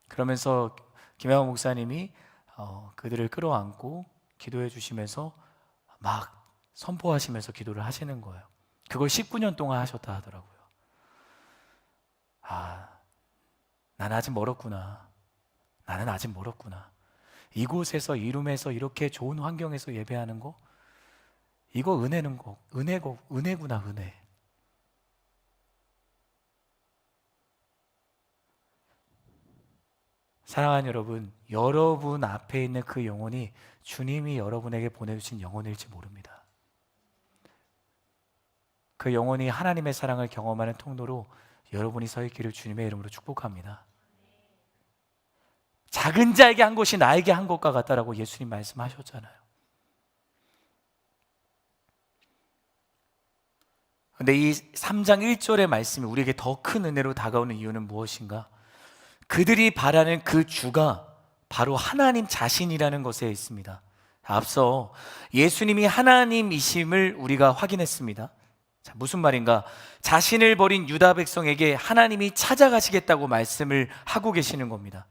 그러면서 김양호 목사님이 그들을 끌어안고 기도해 주시면서 막 선포하시면서 기도를 하시는 거예요. 그걸 19년 동안 하셨다 하더라고요. 아, 나는 아직 멀었구나. 나는 아직 멀었구나. 이곳에서 이룸에서 이렇게 좋은 환경에서 예배하는 거, 이거 은혜구나, 은혜. 사랑하는 여러분, 여러분 앞에 있는 그 영혼이 주님이 여러분에게 보내주신 영혼일지 모릅니다. 그 영혼이 하나님의 사랑을 경험하는 통로로 여러분이 서 있기를 주님의 이름으로 축복합니다. 작은 자에게 한 것이 나에게 한 것과 같다라고 예수님 말씀하셨잖아요. 근데 이 3장 1절의 말씀이 우리에게 더 큰 은혜로 다가오는 이유는 무엇인가? 그들이 바라는 그 주가 바로 하나님 자신이라는 것에 있습니다. 앞서 예수님이 하나님이심을 우리가 확인했습니다. 자, 무슨 말인가? 자신을 버린 유다 백성에게 하나님이 찾아가시겠다고 말씀을 하고 계시는 겁니다.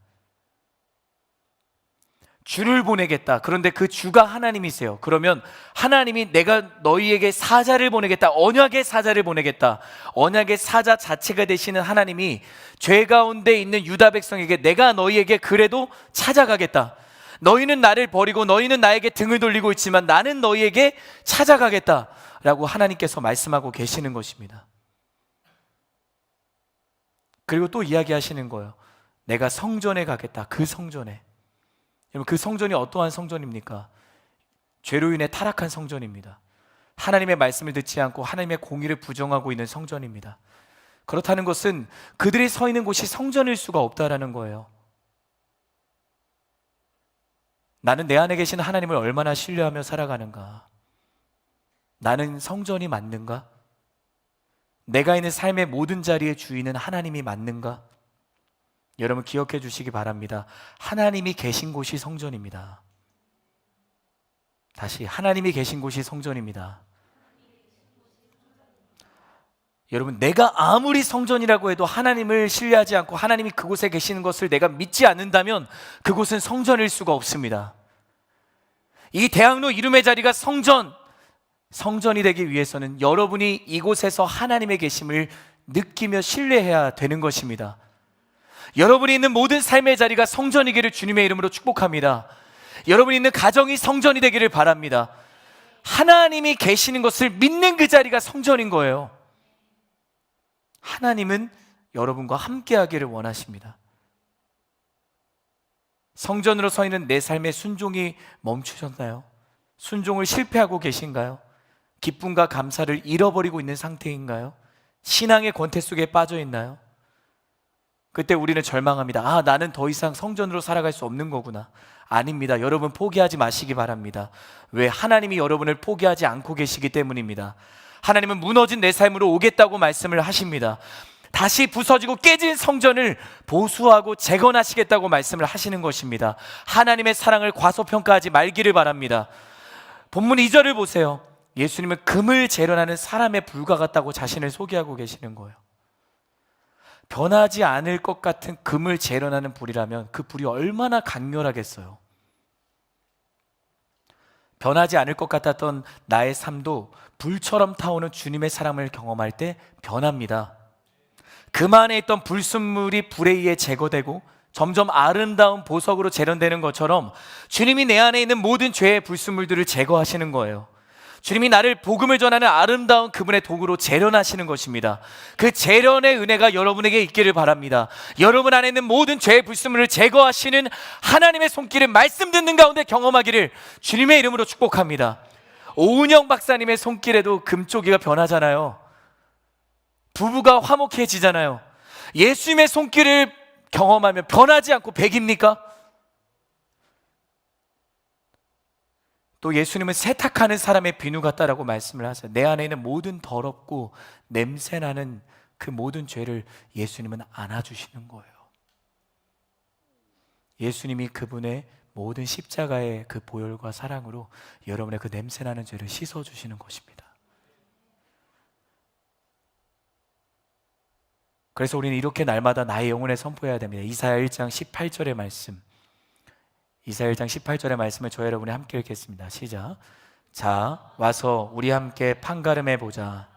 주를 보내겠다. 그런데 그 주가 하나님이세요. 그러면 하나님이 내가 너희에게 사자를 보내겠다. 언약의 사자를 보내겠다. 언약의 사자 자체가 되시는 하나님이 죄 가운데 있는 유다 백성에게 내가 너희에게 그래도 찾아가겠다. 너희는 나를 버리고 너희는 나에게 등을 돌리고 있지만 나는 너희에게 찾아가겠다 라고 하나님께서 말씀하고 계시는 것입니다. 그리고 또 이야기하시는 거예요. 내가 성전에 가겠다. 그 성전에. 여러분, 그 성전이 어떠한 성전입니까? 죄로 인해 타락한 성전입니다. 하나님의 말씀을 듣지 않고 하나님의 공의를 부정하고 있는 성전입니다. 그렇다는 것은 그들이 서 있는 곳이 성전일 수가 없다라는 거예요. 나는 내 안에 계신 하나님을 얼마나 신뢰하며 살아가는가? 나는 성전이 맞는가? 내가 있는 삶의 모든 자리의 주인은 하나님이 맞는가? 여러분 기억해 주시기 바랍니다. 하나님이 계신 곳이 성전입니다. 다시, 하나님이 계신 곳이 성전입니다. 여러분, 내가 아무리 성전이라고 해도 하나님을 신뢰하지 않고 하나님이 그곳에 계시는 것을 내가 믿지 않는다면 그곳은 성전일 수가 없습니다. 이 대학로 이름의 자리가 성전이 되기 위해서는 여러분이 이곳에서 하나님의 계심을 느끼며 신뢰해야 되는 것입니다. 여러분이 있는 모든 삶의 자리가 성전이기를 주님의 이름으로 축복합니다. 여러분이 있는 가정이 성전이 되기를 바랍니다. 하나님이 계시는 것을 믿는 그 자리가 성전인 거예요. 하나님은 여러분과 함께 하기를 원하십니다. 성전으로 서 있는 내 삶의 순종이 멈추셨나요? 순종을 실패하고 계신가요? 기쁨과 감사를 잃어버리고 있는 상태인가요? 신앙의 권태 속에 빠져 있나요? 그때 우리는 절망합니다. 아, 나는 더 이상 성전으로 살아갈 수 없는 거구나. 아닙니다. 여러분 포기하지 마시기 바랍니다. 왜? 하나님이 여러분을 포기하지 않고 계시기 때문입니다. 하나님은 무너진 내 삶으로 오겠다고 말씀을 하십니다. 다시 부서지고 깨진 성전을 보수하고 재건하시겠다고 말씀을 하시는 것입니다. 하나님의 사랑을 과소평가하지 말기를 바랍니다. 본문 2절을 보세요. 예수님은 금을 재련하는 사람의 불과 같다고 자신을 소개하고 계시는 거예요. 변하지 않을 것 같은 금을 재련하는 불이라면 그 불이 얼마나 강렬하겠어요. 변하지 않을 것 같았던 나의 삶도 불처럼 타오는 주님의 사랑을 경험할 때 변합니다. 금 안에 있던 불순물이 불에 의해 제거되고 점점 아름다운 보석으로 재련되는 것처럼 주님이 내 안에 있는 모든 죄의 불순물들을 제거하시는 거예요. 주님이 나를 복음을 전하는 아름다운 그분의 도구로 재련하시는 것입니다. 그 재련의 은혜가 여러분에게 있기를 바랍니다. 여러분 안에 있는 모든 죄의 불순물을 제거하시는 하나님의 손길을 말씀 듣는 가운데 경험하기를 주님의 이름으로 축복합니다. 오은영 박사님의 손길에도 금쪽이가 변하잖아요. 부부가 화목해지잖아요. 예수님의 손길을 경험하면 변하지 않고 백입니까? 또 예수님은 세탁하는 사람의 비누 같다라고 말씀을 하세요. 내 안에 있는 모든 더럽고 냄새나는 그 모든 죄를 예수님은 안아주시는 거예요. 예수님이 그분의 모든 십자가의 그 보혈과 사랑으로 여러분의 그 냄새나는 죄를 씻어주시는 것입니다. 그래서 우리는 이렇게 날마다 나의 영혼에 선포해야 됩니다. 이사야 1장 18절의 말씀, 이사야 1장 18절의 말씀을 저 여러분이 함께 읽겠습니다. 시작. 자, 와서 우리 함께 판가름해 보자.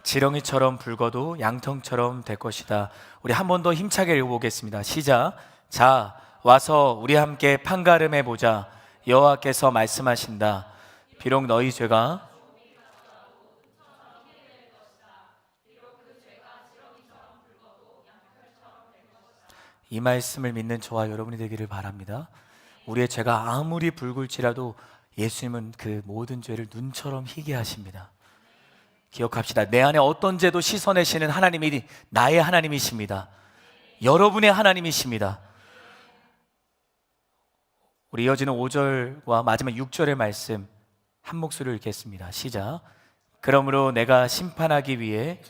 지렁이처럼 붉어도 양털처럼 될 것이다. 우리 한 번 더 힘차게 읽어보겠습니다. 시작. 자, 와서 우리 함께 판가름해 보자. 여호와께서 말씀하신다. 비록 너희 죄가 이 말씀을 믿는 저와 여러분이 되기를 바랍니다. 우리의 죄가 아무리 붉을지라도 예수님은 그 모든 죄를 눈처럼 희게 하십니다. 기억합시다. 내 안에 어떤 죄도 씻어내시는 하나님이 나의 하나님이십니다. 여러분의 하나님이십니다. 우리 이어지는 5절과 마지막 6절의 말씀 한 목소리로 읽겠습니다. 시작. 그러므로 내가 심판하기 위해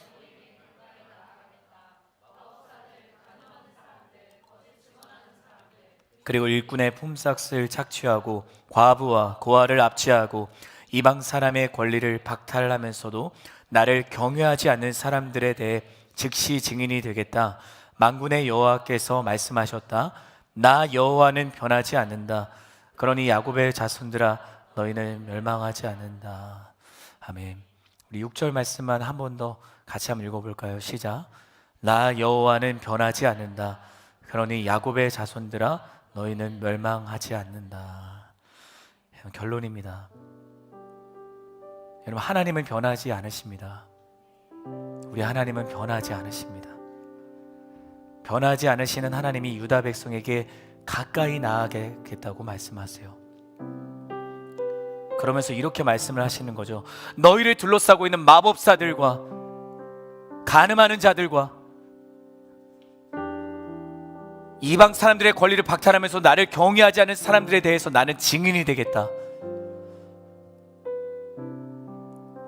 그리고 일꾼의 품삯을 착취하고 과부와 고아를 압제하고 이방 사람의 권리를 박탈하면서도 나를 경외하지 않는 사람들에 대해 즉시 증인이 되겠다. 만군의 여호와께서 말씀하셨다. 나 여호와는 변하지 않는다. 그러니 야곱의 자손들아 너희는 멸망하지 않는다. 아멘. 우리 6절 말씀만 한 번 더 같이 한번 읽어볼까요? 시작. 나 여호와는 변하지 않는다. 그러니 야곱의 자손들아 너희는 멸망하지 않는다. 결론입니다. 여러분, 하나님은 변하지 않으십니다. 우리 하나님은 변하지 않으십니다. 변하지 않으시는 하나님이 유다 백성에게 가까이 나아가겠다고 말씀하세요. 그러면서 이렇게 말씀을 하시는 거죠. 너희를 둘러싸고 있는 마법사들과 간음하는 자들과 이방 사람들의 권리를 박탈하면서 나를 경외하지 않는 사람들에 대해서 나는 증인이 되겠다.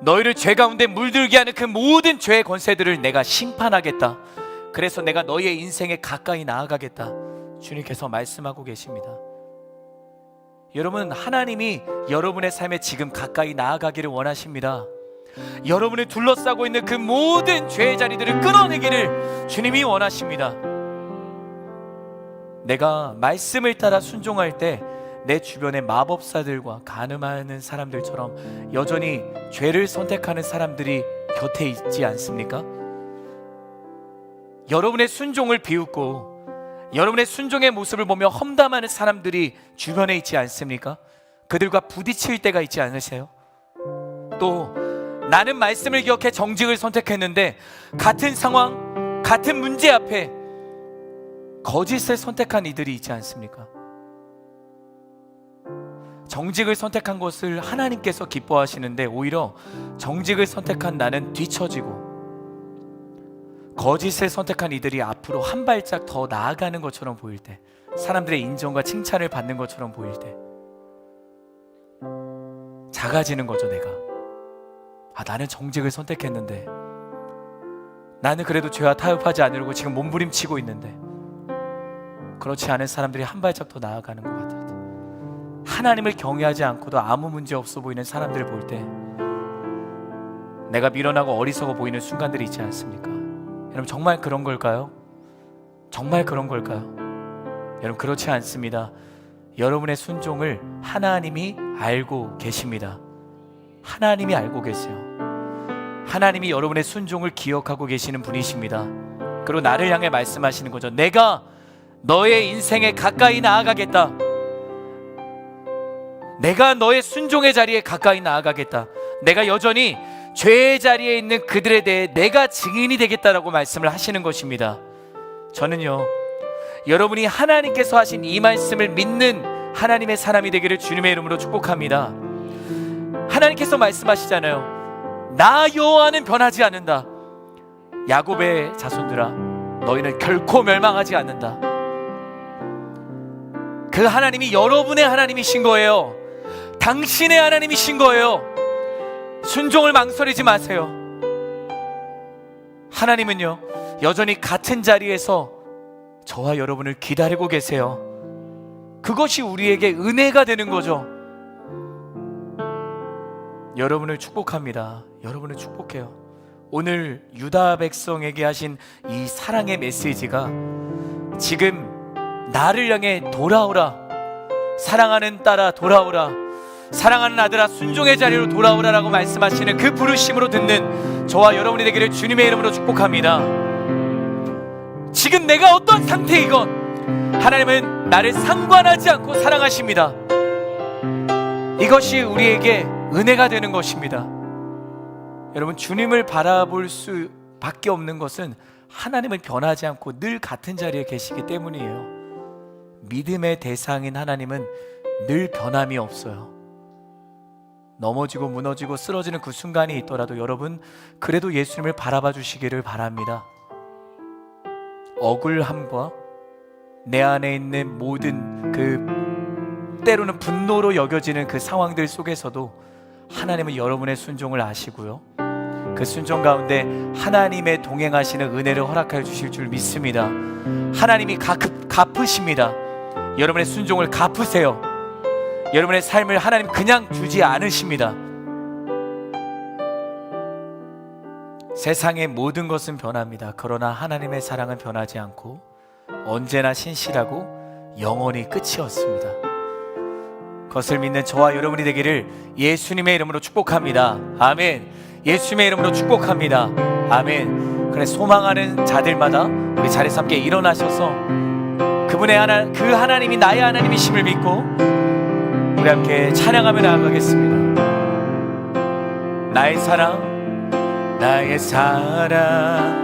너희를 죄 가운데 물들게 하는 그 모든 죄의 권세들을 내가 심판하겠다. 그래서 내가 너희의 인생에 가까이 나아가겠다. 주님께서 말씀하고 계십니다. 여러분, 하나님이 여러분의 삶에 지금 가까이 나아가기를 원하십니다. 여러분을 둘러싸고 있는 그 모든 죄의 자리들을 끊어내기를 주님이 원하십니다. 내가 말씀을 따라 순종할 때 내 주변의 마법사들과 간음하는 사람들처럼 여전히 죄를 선택하는 사람들이 곁에 있지 않습니까? 여러분의 순종을 비웃고 여러분의 순종의 모습을 보며 험담하는 사람들이 주변에 있지 않습니까? 그들과 부딪힐 때가 있지 않으세요? 또 나는 말씀을 기억해 정직을 선택했는데 같은 상황, 같은 문제 앞에 거짓을 선택한 이들이 있지 않습니까? 정직을 선택한 것을 하나님께서 기뻐하시는데 오히려 정직을 선택한 나는 뒤처지고 거짓을 선택한 이들이 앞으로 한 발짝 더 나아가는 것처럼 보일 때, 사람들의 인정과 칭찬을 받는 것처럼 보일 때 작아지는 거죠. 내가 나는 정직을 선택했는데, 나는 그래도 죄와 타협하지 않으려고 지금 몸부림치고 있는데, 그렇지 않은 사람들이 한 발짝 더 나아가는 것 같아요. 하나님을 경외하지 않고도 아무 문제 없어 보이는 사람들을 볼 때 내가 미련하고 어리석어 보이는 순간들이 있지 않습니까? 여러분, 정말 그런 걸까요? 정말 그런 걸까요? 여러분, 그렇지 않습니다. 여러분의 순종을 하나님이 알고 계십니다. 하나님이 알고 계세요. 하나님이 여러분의 순종을 기억하고 계시는 분이십니다. 그리고 나를 향해 말씀하시는 거죠. 내가 너의 인생에 가까이 나아가겠다. 내가 너의 순종의 자리에 가까이 나아가겠다. 내가 여전히 죄의 자리에 있는 그들에 대해 내가 증인이 되겠다라고 말씀을 하시는 것입니다. 저는요, 여러분이 하나님께서 하신 이 말씀을 믿는 하나님의 사람이 되기를 주님의 이름으로 축복합니다. 하나님께서 말씀하시잖아요. 나 여호와는 변하지 않는다. 야곱의 자손들아, 너희는 결코 멸망하지 않는다. 그 하나님이 여러분의 하나님이신 거예요. 당신의 하나님이신 거예요. 순종을 망설이지 마세요. 하나님은요, 여전히 같은 자리에서 저와 여러분을 기다리고 계세요. 그것이 우리에게 은혜가 되는 거죠. 여러분을 축복합니다. 여러분을 축복해요. 오늘 유다 백성에게 하신 이 사랑의 메시지가 지금 나를 향해 돌아오라, 사랑하는 딸아 돌아오라, 사랑하는 아들아 순종의 자리로 돌아오라라고 말씀하시는 그 부르심으로 듣는 저와 여러분이 되기를 주님의 이름으로 축복합니다. 지금 내가 어떤 상태이건 하나님은 나를 상관하지 않고 사랑하십니다. 이것이 우리에게 은혜가 되는 것입니다. 여러분, 주님을 바라볼 수밖에 없는 것은 하나님은 변하지 않고 늘 같은 자리에 계시기 때문이에요. 믿음의 대상인 하나님은 늘 변함이 없어요. 넘어지고 무너지고 쓰러지는 그 순간이 있더라도 여러분, 그래도 예수님을 바라봐 주시기를 바랍니다. 억울함과 내 안에 있는 모든 그 때로는 분노로 여겨지는 그 상황들 속에서도 하나님은 여러분의 순종을 아시고요, 그 순종 가운데 하나님의 동행하시는 은혜를 허락하여 주실 줄 믿습니다. 하나님이 갚으십니다. 여러분의 순종을 갚으세요. 여러분의 삶을 하나님 그냥 주지 않으십니다. 세상의 모든 것은 변합니다. 그러나 하나님의 사랑은 변하지 않고 언제나 신실하고 영원히 끝이 없습니다. 그것을 믿는 저와 여러분이 되기를 예수님의 이름으로 축복합니다. 아멘. 예수님의 이름으로 축복합니다. 아멘. 그래, 소망하는 자들마다 우리 자리에서 함께 일어나셔서 그 하나님이 나의 하나님이심을 믿고 우리 함께 찬양하며 나아가겠습니다. 나의 사랑, 나의 사랑,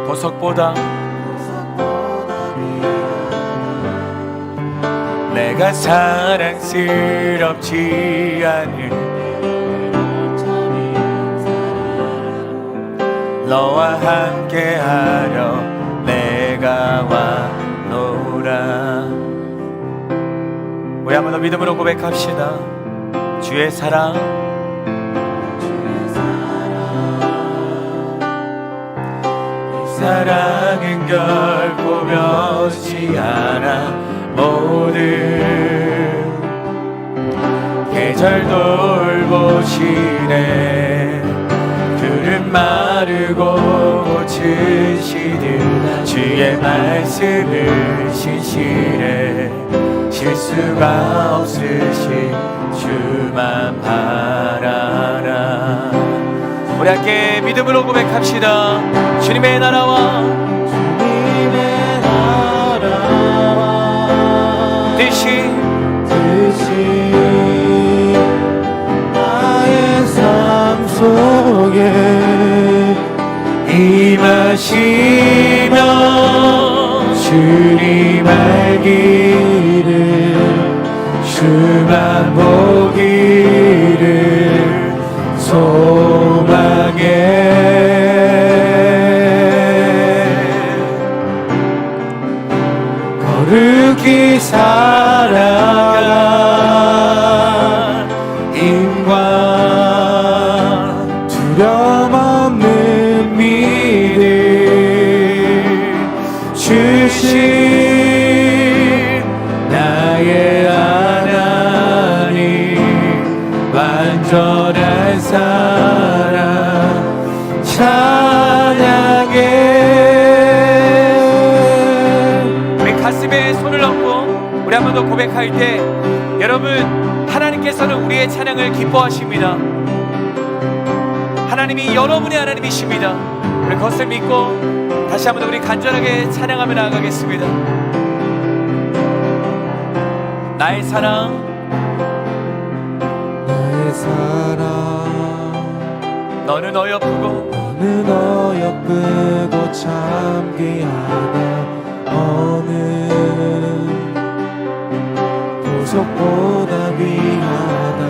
보석보다 내가 사랑스럽지 않을 너와 함께하려 내가 왔노라. 우리 한번 더 믿음으로 고백합시다. 주의 사랑, 사랑은 결코 변치 않아. 모든 계절 돌보시네. 들은 마르고 고치시듯 주의 말씀을 신실해. 실수가 없으신 주만 바라라. 우리 함께 믿음으로 고백합시다. 주님의 나라와 뜻이 나의 삶 속에 임하시며 주님 알기를 주만 보기를 소망해. 거룩히 살아간 인과 두려움 없는 믿음 주신 나의 하나님. 완전한 사랑 찬양해. 가슴에 손을 얹고 우리 한 번 더 고백할 때 여러분, 하나님께서는 우리의 찬양을 기뻐하십니다. 하나님이 여러분의 하나님이십니다. 우리 그것을 믿고 다시 한번 우리 간절하게 찬양하며 나아가겠습니다. 나의 사랑, 나의 사랑, 너는 어여쁘고 너는 어여쁘고 참 귀하다. 어느 보석보다 귀하다.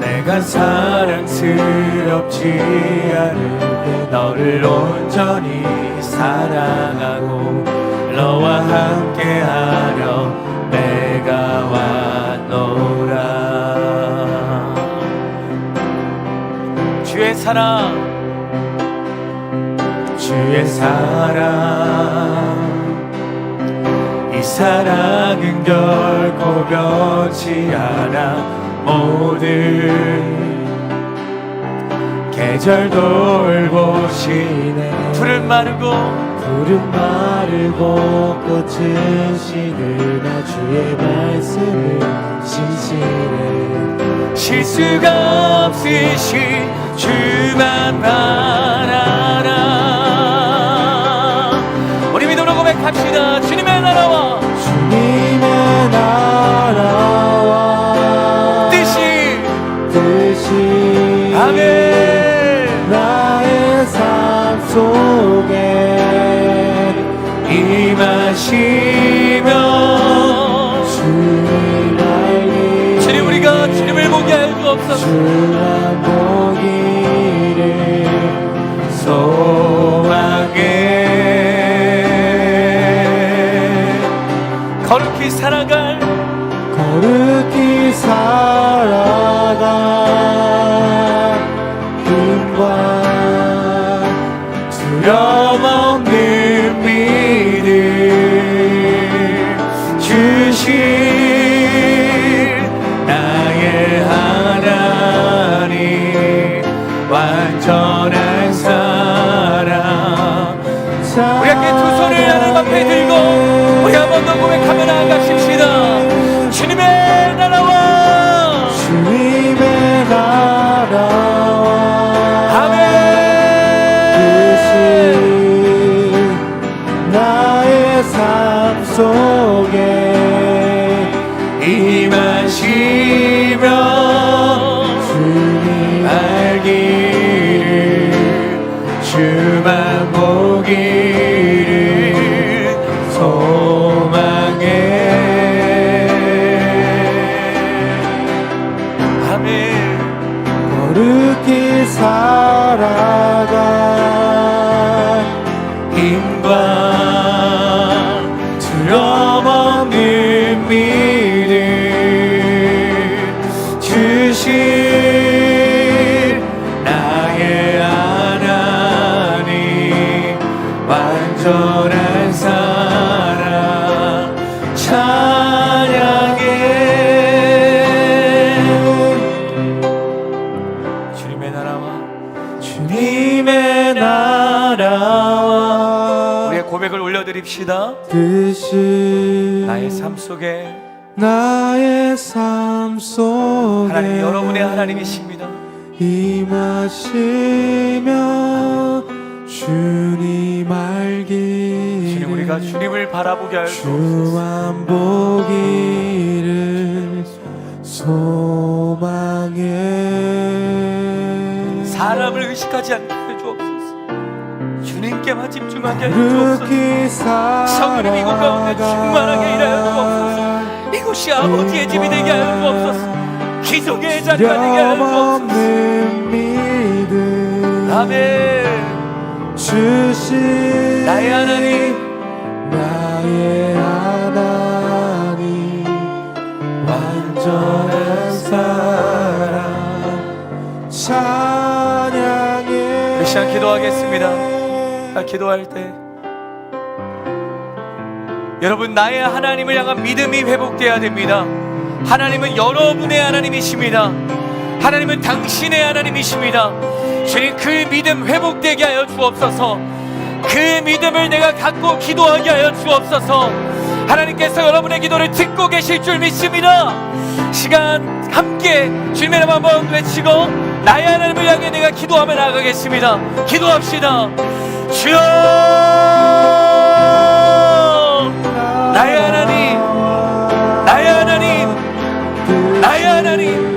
내가 사랑스럽지 않을 때 너를 온전히 사랑하고 너와 함께하려 내가 왔노라. 주의 사랑, 주의 사랑, 이 사랑은 결코 변치 않아. 모든 계절 돌보시네. 푸른 마르고 꽃은 시들나 주의 말씀을 신실해. 실수가 없으신 주만 바라라. 우리 믿음으로 고백합시다. 주님의 나라와 주님의 나라와 뜻이 아멘. 나의 삶 속에 임하시며 주님 알기. 주님, 우리가 주님을 보게 할 수 없어서 주만 보기를 소망해. 거룩히 살아갈 힘과 두려움 없는 믿음 주신 나의 하나님, 완전한 사랑. 우리 함께 두 손을 하나님 앞에 들고 우리 한 번 더 고백하며 나아가십시다. 주님의 나라와 주님의 나라와 아멘. 뜻이 나의 삶 속에 임하시며 주님 알기를 주만 보기를 소망해. 아멘. 거룩히 살아가 힘과 두려움 없는 믿음 주신 나의 하나님, 완전한 사랑 찬양해. 주님의 나라와 주님의 나라와 우리의 고백을 올려드립시다. 뜻이 나의 삶 속에 나의 삶 속에 하나님, 여러분의 하나님이십니다. 임하시며 주님 알기. 주님, 우리가 주님을 바라보게 할 수 없어서 주만 보기를 소망해. 사람을 의식하지 않게 해 주옵소서. 주님께만 집중하게 해 주옵소서. 성령님 이곳 가운데 충만하게 일하여 주옵소서. 이곳이 아버지의 집이 되게 하여 주옵소서. 기적의 자리가 되게 하여 주옵소서. 아멘. 주신 나의 하나님, 나의 하나님, 완전한 사랑 찬양해. 우리 시간 기도하겠습니다. 기도할 때 여러분, 나의 하나님을 향한 믿음이 회복되어야 됩니다. 하나님은 여러분의 하나님이십니다. 하나님은 당신의 하나님이십니다. 주님, 그 믿음 회복되게 하여 주옵소서. 그 믿음을 내가 갖고 기도하게 하여 주옵소서. 하나님께서 여러분의 기도를 듣고 계실 줄 믿습니다. 시간 함께 주님의 이름 한번 외치고 나의 하나님을 향해 내가 기도하며 나가겠습니다. 기도합시다. 주여, 나의 하나님, 나의 하나님, 나의 하나님,